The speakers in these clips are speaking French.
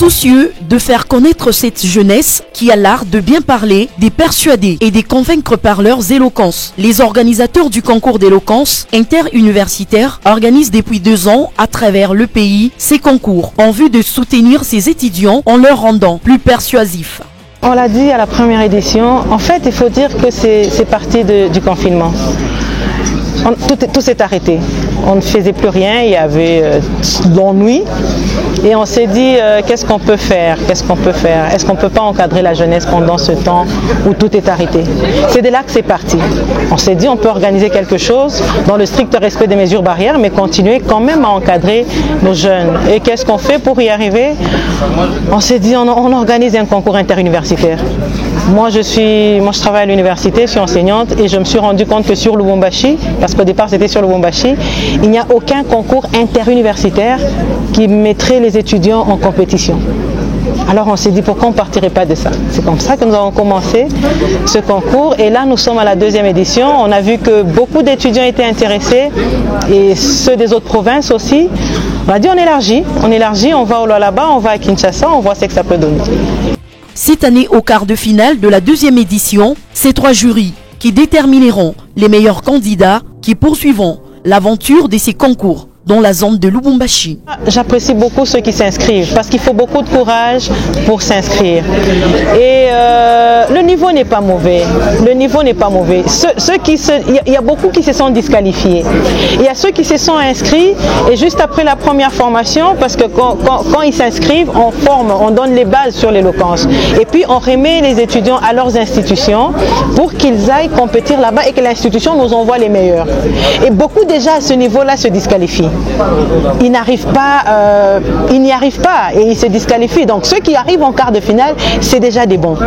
Soucieux de faire connaître cette jeunesse qui a l'art de bien parler, de persuader et de convaincre par leurs éloquences, les organisateurs du concours d'éloquence interuniversitaire organisent depuis 2 ans à travers le pays ces concours en vue de soutenir ces étudiants en leur rendant plus persuasifs. On l'a dit à la première édition, en fait il faut dire que c'est parti du confinement. Tout s'est arrêté. On ne faisait plus rien, il y avait l'ennui. Et on s'est dit, qu'est-ce qu'on peut faire? Est-ce qu'on ne peut pas encadrer la jeunesse pendant ce temps où tout est arrêté? C'est de là que c'est parti. On s'est dit, on peut organiser quelque chose dans le strict respect des mesures barrières, mais continuer quand même à encadrer nos jeunes. Et qu'est-ce qu'on fait pour y arriver? On s'est dit, on organise un concours interuniversitaire. Moi, je travaille à l'université, je suis enseignante et je me suis rendu compte que sur Lubumbashi, parce qu'au départ c'était sur Lubumbashi, il n'y a aucun concours interuniversitaire qui mettrait les étudiants en compétition. Alors on s'est dit pourquoi on ne partirait pas de ça. C'est comme ça que nous avons commencé ce concours et là nous sommes à la 2e édition. On a vu que beaucoup d'étudiants étaient intéressés et ceux des autres provinces aussi. On a dit on élargit, on va au Lualaba, on va à Kinshasa, on voit ce que ça peut donner. Cette année, au quart de finale de la 2e édition, c'est 3 jurys qui détermineront les meilleurs candidats qui poursuivront l'aventure de ces concours dans la zone de Lubumbashi. J'apprécie beaucoup ceux qui s'inscrivent parce qu'il faut beaucoup de courage pour s'inscrire. Et le niveau n'est pas mauvais. Il y a beaucoup qui se sont disqualifiés. Il y a ceux qui se sont inscrits et juste après la première formation, parce que quand ils s'inscrivent, on forme, on donne les bases sur l'éloquence. Et puis on remet les étudiants à leurs institutions pour qu'ils aillent compétir là-bas et que l'institution nous envoie les meilleurs. Et beaucoup déjà à ce niveau-là se disqualifient. Ils n'y arrivent pas et ils se disqualifient. Donc ceux qui arrivent en quart de finale, c'est déjà des bons.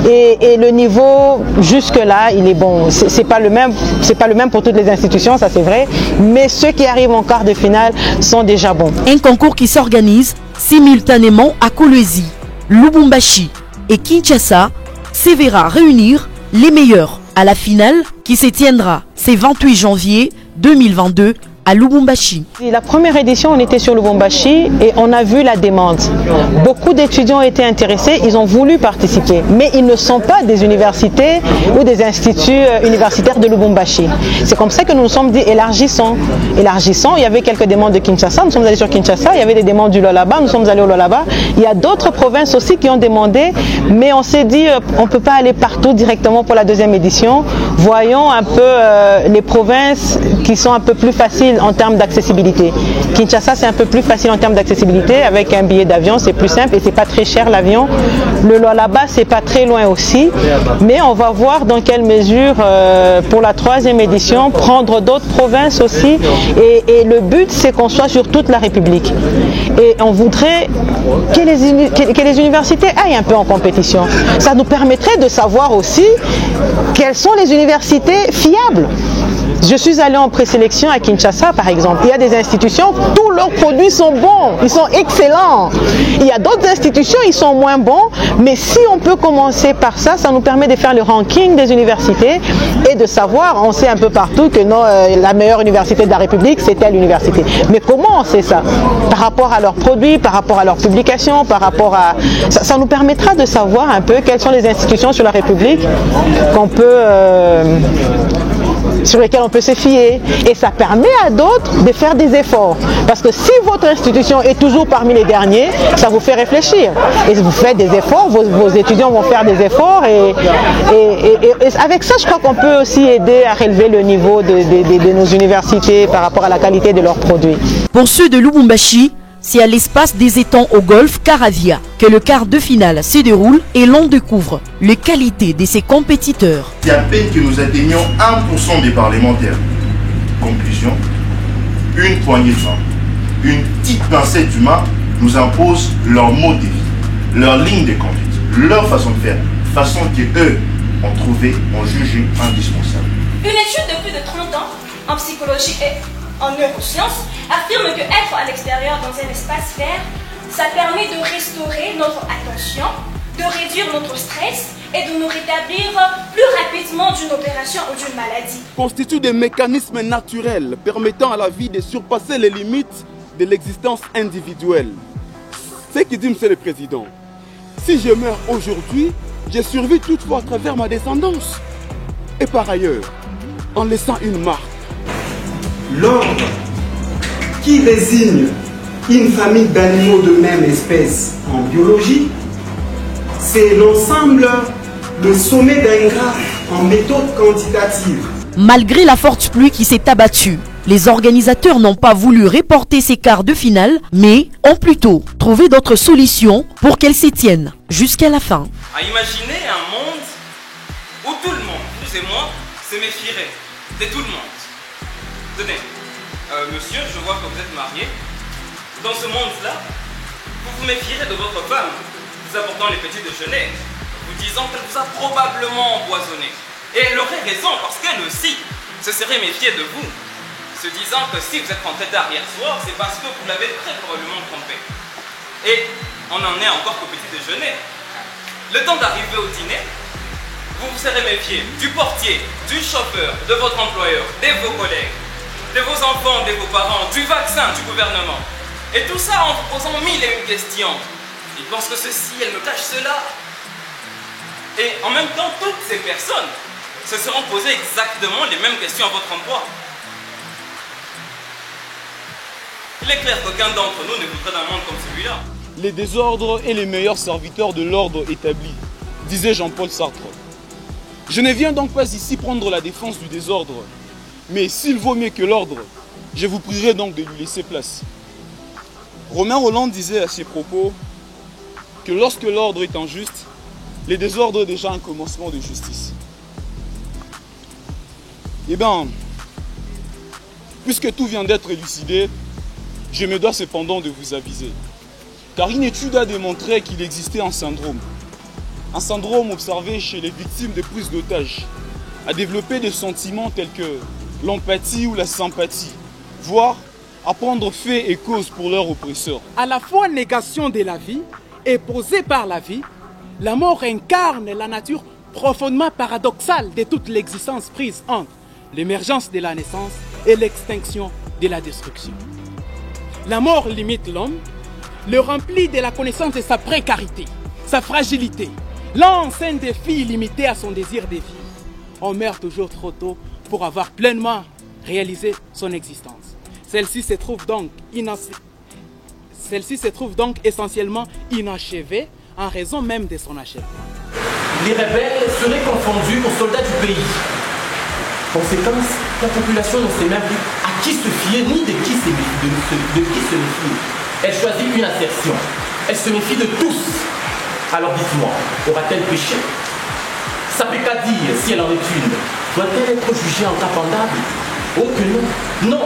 Et le niveau jusque-là, il est bon. C'est pas le même pour toutes les institutions, ça c'est vrai. Mais ceux qui arrivent en quart de finale sont déjà bons. Un concours qui s'organise simultanément à Kolwezi, Lubumbashi et Kinshasa se verra réunir les meilleurs à la finale qui se tiendra ce 28 janvier 2022 à Lubumbashi. La première édition, on était sur Lubumbashi et on a vu la demande. Beaucoup d'étudiants étaient intéressés, ils ont voulu participer, mais ils ne sont pas des universités ou des instituts universitaires de Lubumbashi. C'est comme ça que nous nous sommes dit élargissons. Il y avait quelques demandes de Kinshasa, nous sommes allés sur Kinshasa, il y avait des demandes du Lualaba, nous sommes allés au Lualaba. Il y a d'autres provinces aussi qui ont demandé, mais on s'est dit on ne peut pas aller partout directement pour la 2e édition. Voyons un peu les provinces qui sont un peu plus faciles en termes d'accessibilité. Kinshasa c'est un peu plus facile en termes d'accessibilité, avec un billet d'avion c'est plus simple et c'est pas très cher l'avion. Le Lualaba c'est pas très loin aussi, mais on va voir dans quelle mesure pour la 3e édition prendre d'autres provinces aussi et le but c'est qu'on soit sur toute la République et on voudrait que les universités aillent un peu en compétition. Ça nous permettrait de savoir aussi quelles sont les universités fiables. Je suis allé en présélection à Kinshasa par exemple. Il y a des institutions, tous leurs produits sont bons, ils sont excellents. Il y a d'autres institutions, ils sont moins bons, mais si on peut commencer par ça, ça nous permet de faire le ranking des universités et de savoir, on sait un peu partout que non, la meilleure université de la République, c'est telle université. Mais comment on sait ça? Par rapport à leurs produits, par rapport à leurs publications, par rapport à... Ça nous permettra de savoir un peu quelles sont les institutions sur la République qu'on peut... sur lesquels on peut se fier et ça permet à d'autres de faire des efforts parce que si votre institution est toujours parmi les derniers, ça vous fait réfléchir et vous faites des efforts, vos étudiants vont faire des efforts et avec ça je crois qu'on peut aussi aider à relever le niveau de nos universités par rapport à la qualité de leurs produits. Pour ceux de Lubumbashi, c'est à l'espace des étangs au golfe Caravia que le quart de finale se déroule et l'on découvre les qualités de ses compétiteurs. C'est à peine que nous atteignons 1% des parlementaires. Conclusion, une poignée de main, une petite pincée d'humain nous impose leur mode de vie, leur ligne de conduite, leur façon de faire, façon qu'eux ont trouvé, ont jugé indispensable. Une étude de plus de 30 ans en psychologie et en neurosciences affirme que être à l'extérieur dans un espace vert, ça permet de restaurer notre attention, de réduire notre stress et de nous rétablir plus rapidement d'une opération ou d'une maladie. Constituent des mécanismes naturels permettant à la vie de surpasser les limites de l'existence individuelle. Ce qui dit, Monsieur le Président, si je meurs aujourd'hui, je survis toutefois à travers ma descendance. Et par ailleurs, en laissant une marque. L'ordre qui désigne une famille d'animaux de même espèce en biologie, c'est l'ensemble, le sommet d'un graphe en méthode quantitative. Malgré la forte pluie qui s'est abattue, les organisateurs n'ont pas voulu reporter ces quarts de finale, mais ont plutôt trouvé d'autres solutions pour qu'elles s'étiennent jusqu'à la fin. À imaginer un monde où tout le monde, vous et moi, se méfierait de tout le monde. Tenez, monsieur, je vois que vous êtes marié. Dans ce monde-là, vous vous méfierez de votre femme, vous apportant les petits déjeuners, vous disant qu'elle vous a probablement empoisonné. Et elle aurait raison, parce qu'elle aussi se serait méfiée de vous, se disant que si vous êtes rentré tard hier soir, c'est parce que vous l'avez très probablement trompé. Et on en est encore qu'au petit déjeuner. Le temps d'arriver au dîner, vous vous serez méfié du portier, du chauffeur, de votre employeur, de vos collègues, de vos enfants, de vos parents, du vaccin, du gouvernement. Et tout ça en vous posant mille et une questions. Ils pensent que ceci, elle me cache cela. Et en même temps, toutes ces personnes se seront posées exactement les mêmes questions à votre endroit. Il est clair qu'aucun d'entre nous ne voudrait d'un monde comme celui-là. Les désordres est les meilleurs serviteurs de l'ordre établi, disait Jean-Paul Sartre. Je ne viens donc pas ici prendre la défense du désordre, mais s'il vaut mieux que l'ordre, je vous prierai donc de lui laisser place. Romain Rolland disait à ses propos que lorsque l'ordre est injuste, les désordres est déjà un commencement de justice. Eh bien, puisque tout vient d'être élucidé, je me dois cependant de vous aviser. Car une étude a démontré qu'il existait un syndrome. Un syndrome observé chez les victimes de prise d'otages, a développé des sentiments tels que l'empathie ou la sympathie, voire à prendre fait et cause pour leur oppresseur. À la fois négation de la vie et posée par la vie, la mort incarne la nature profondément paradoxale de toute l'existence prise entre l'émergence de la naissance et l'extinction de la destruction. La mort limite l'homme, le remplit de la connaissance de sa précarité, sa fragilité, lance un défi limité à son désir de vie. On meurt toujours trop tôt pour avoir pleinement réalisé son existence. Celle-ci se trouve donc essentiellement inachevée en raison même de son achèvement. Les rebelles seraient confondus aux soldats du pays. Conséquence, la population ne sait même plus à qui se fier ni de qui se méfier. Elle choisit une assertion. Elle se méfie de tous. Alors dites-moi, aura-t-elle péché? Ça peut qu'à dire, si elle en est une, doit-elle être jugée en capendable? Oh que non. Non,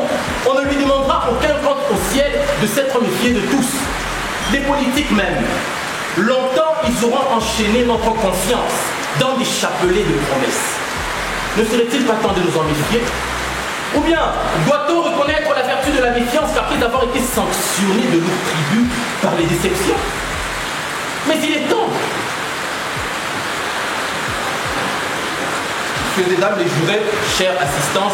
on ne lui demandera aucun compte au ciel de s'être méfié de tous. Les politiques même. Longtemps, ils auront enchaîné notre conscience dans des chapelets de promesses. Ne serait-il pas temps de nous en méfier? Ou bien, doit-on reconnaître la vertu de la méfiance après avoir été sanctionné de nos tribus par les déceptions? Mais il est temps. Messieurs et dames les jurés, chère assistance,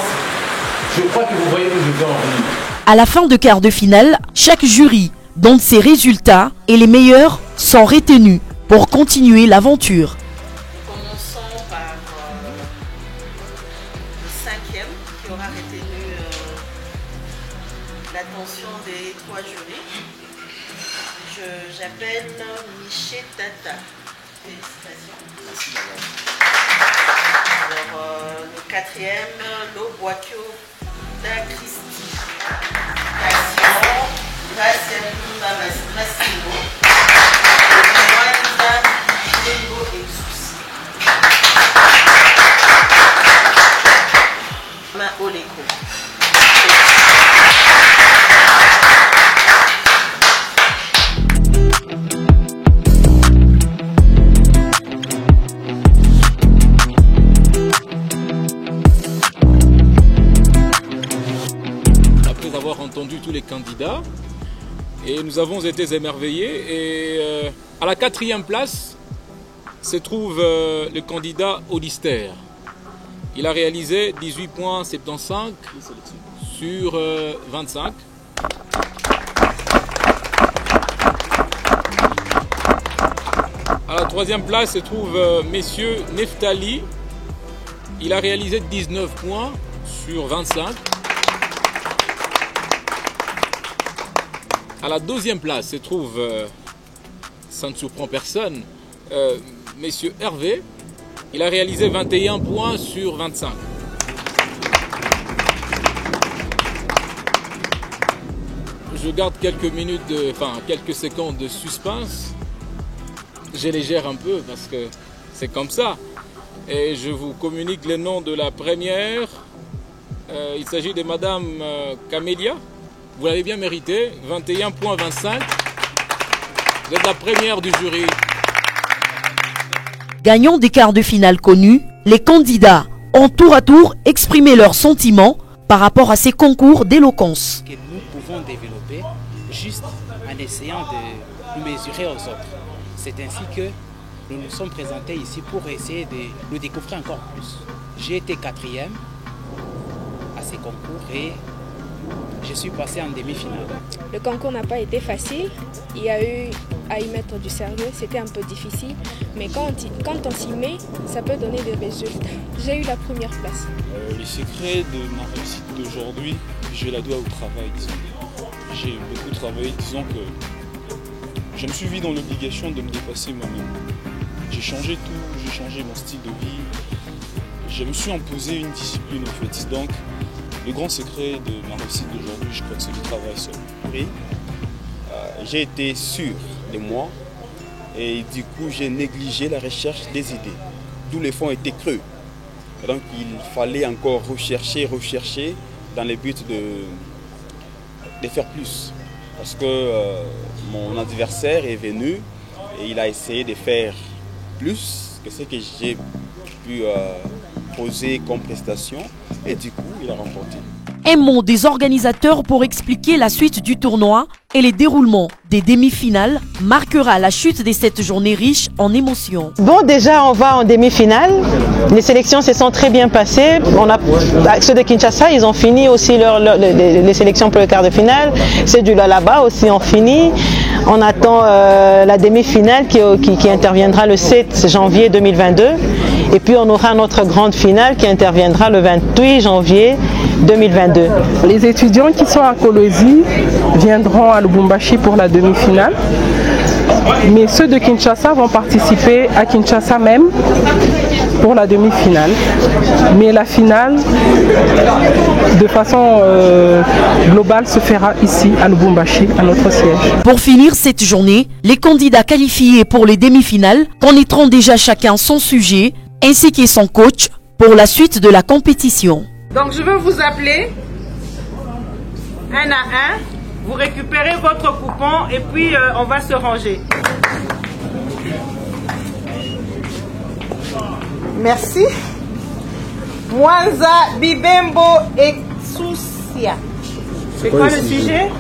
je crois que vous voyez où je veux en venir. À la fin de quart de finale, chaque jury donne ses résultats et les meilleurs sont retenus pour continuer l'aventure. Commençons par le cinquième qui aura retenu l'attention des trois jurys. J'appelle Miché Tata. Félicitations. Merci madame. Alors le quatrième, Loboakio da Christi. Félicitations. Gracias Massimo. Wanda Diego Jesus. Ma Oleko. Après avoir entendu tous les candidats, et nous avons été émerveillés. Et à la 4e place se trouve le candidat Audister. Il a réalisé 18,75 sur 25. troisième place se trouve Monsieur Neftali. Il a réalisé 19 points sur 25. À la deuxième place se trouve, ça ne surprend personne, Monsieur Hervé. Il a réalisé 21 points sur 25. Je garde quelques minutes, quelques secondes de suspense. Je les gère un peu parce que c'est comme ça. Et je vous communique le nom de la première. Il s'agit de Madame Camélia. Vous l'avez bien mérité, 21.25. Vous êtes la première du jury. Gagnants des quarts de finale connus, les candidats ont tour à tour exprimé leurs sentiments par rapport à ces concours d'éloquence. Que nous pouvons développer juste en essayant de nous mesurer aux autres. C'est ainsi que nous nous sommes présentés ici pour essayer de nous découvrir encore plus. J'ai été 4e à ces concours et je suis passé en demi-finale. Le concours n'a pas été facile, il y a eu à y mettre du sérieux, c'était un peu difficile, mais quand on s'y met, ça peut donner des résultats. J'ai eu la première place. Les secrets de ma réussite d'aujourd'hui, je la dois au travail. J'ai beaucoup travaillé, disons que je me suis vu dans l'obligation de me dépasser moi-même. J'ai changé tout, j'ai changé mon style de vie, je me suis imposé une discipline en fait. Donc, le grand secret de ma réussite d'aujourd'hui, je crois que c'est le travail seul. Oui. J'ai été sûr de moi et du coup j'ai négligé la recherche des idées. Tous les fonds étaient creux. Donc il fallait encore rechercher dans le but de faire plus. Parce que mon adversaire est venu et il a essayé de faire plus que ce que j'ai pu poser comme prestation et du coup il a remporté. Un mot des organisateurs pour expliquer la suite du tournoi et les déroulements des demi-finales marquera la chute de cette journée riche en émotions. Bon, déjà on va en demi-finale. Les sélections se sont très bien passées. Ceux de Kinshasa, ils ont fini aussi les sélections pour le quart de finale. Ceux du Lualaba aussi ont fini. On attend la demi-finale qui interviendra le 7 janvier 2022. Et puis on aura notre grande finale qui interviendra le 28 janvier 2022. Les étudiants qui sont à Kolwezi viendront à Lubumbashi pour la demi-finale. Mais ceux de Kinshasa vont participer à Kinshasa même pour la demi-finale. Mais la finale, de façon globale, se fera ici à Lubumbashi, à notre siège. Pour finir cette journée, les candidats qualifiés pour les demi-finales connaîtront déjà chacun son sujet ainsi que son coach pour la suite de la compétition. Donc je veux vous appeler un à un. Vous récupérez votre coupon et puis on va se ranger. Merci. Mwanza Bibembo Exousia. C'est quoi le sujet?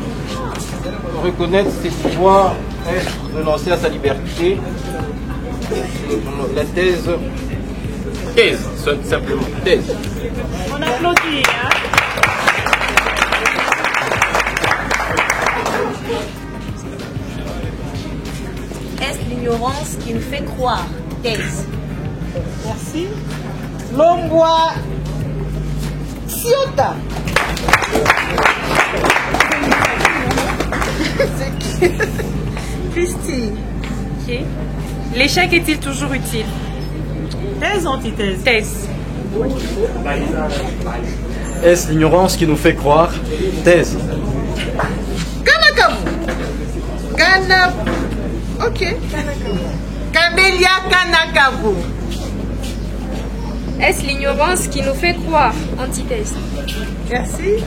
Reconnaître ses pouvoirs et renoncer à sa liberté. La thèse. Thèse, simplement. Thèse. On applaudit, hein? Est-ce l'ignorance qui nous fait croire? Thèse. Merci. Lomboa Siota. C'est qui? Christine. Ok. L'échec est-il toujours utile? Thèse ou antithèse? Thèse. Est-ce l'ignorance qui nous fait croire? Thèse. Kanakabu. Kana. Ok. Camélia Kanakabu. Est-ce l'ignorance qui nous fait croire? Antithèse. Merci.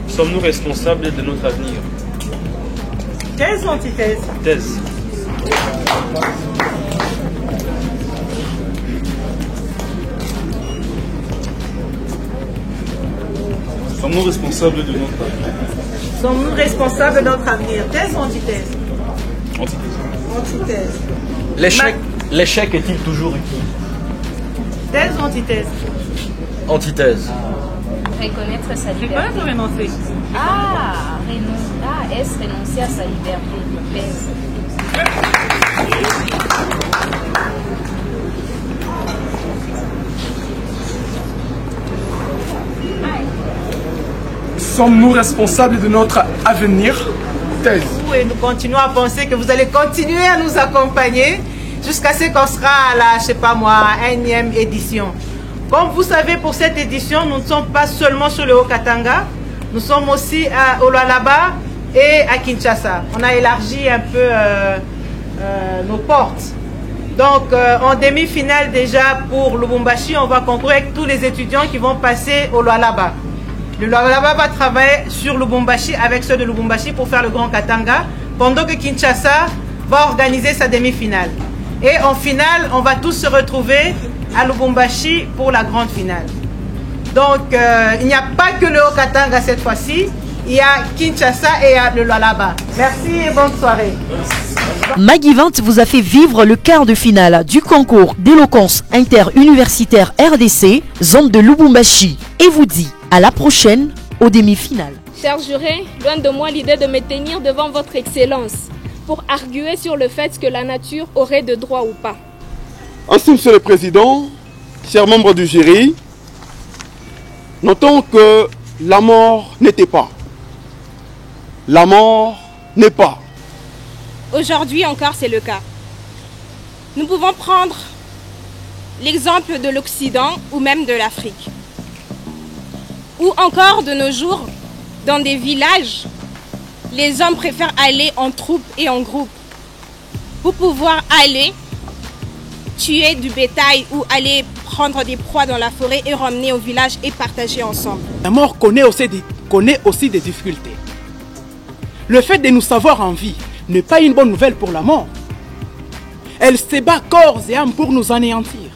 Sommes-nous responsables de notre avenir? Thèse ou antithèse? Thèse. Sommes-nous responsables de notre avenir? Sommes-nous responsables de notre avenir? Thèse ou antithèse? Antithèse. Antithèse. L'échec est-il toujours utile? Thèse ou antithèse? Antithèse. Reconnaître sa liberté. Reconnaître ou renoncer? Est-ce renoncer à sa liberté? Sommes-nous responsables de notre avenir? Thèse. Et nous continuons à penser que vous allez continuer à nous accompagner jusqu'à ce qu'on sera à la, je sais pas moi, 1e édition. Comme vous savez, pour cette édition, nous ne sommes pas seulement sur le Haut-Katanga, nous sommes aussi au Lualaba et à Kinshasa. On a élargi un peu nos portes. Donc, en demi-finale déjà pour Lubumbashi, on va concourir avec tous les étudiants qui vont passer au Lualaba. Le Lualaba va travailler sur Lubumbashi avec ceux de Lubumbashi pour faire le Grand Katanga, pendant que Kinshasa va organiser sa demi-finale. Et en finale, on va tous se retrouver à Lubumbashi pour la grande finale. Donc, il n'y a pas que le Haut-Katanga cette fois-ci, il y a Kinshasa et le Lualaba. Merci et bonne soirée. Maggie Vente vous a fait vivre le quart de finale du concours d'éloquence interuniversitaire RDC, zone de Lubumbashi, et vous dit à la prochaine aux demi-finales. Chers jurés, loin de moi l'idée de me tenir devant votre excellence pour arguer sur le fait que la nature aurait de droit ou pas. Ainsi, Monsieur le Président, chers membres du jury, notons que la mort n'était pas. La mort n'est pas. Aujourd'hui encore, c'est le cas. Nous pouvons prendre l'exemple de l'Occident ou même de l'Afrique. Ou encore de nos jours, dans des villages, les hommes préfèrent aller en troupe et en groupe pour pouvoir aller tuer du bétail ou aller prendre des proies dans la forêt et ramener au village et partager ensemble. La mort connaît aussi des difficultés. Le fait de nous savoir en vie n'est pas une bonne nouvelle pour la mort. Elle se bat corps et âme pour nous anéantir.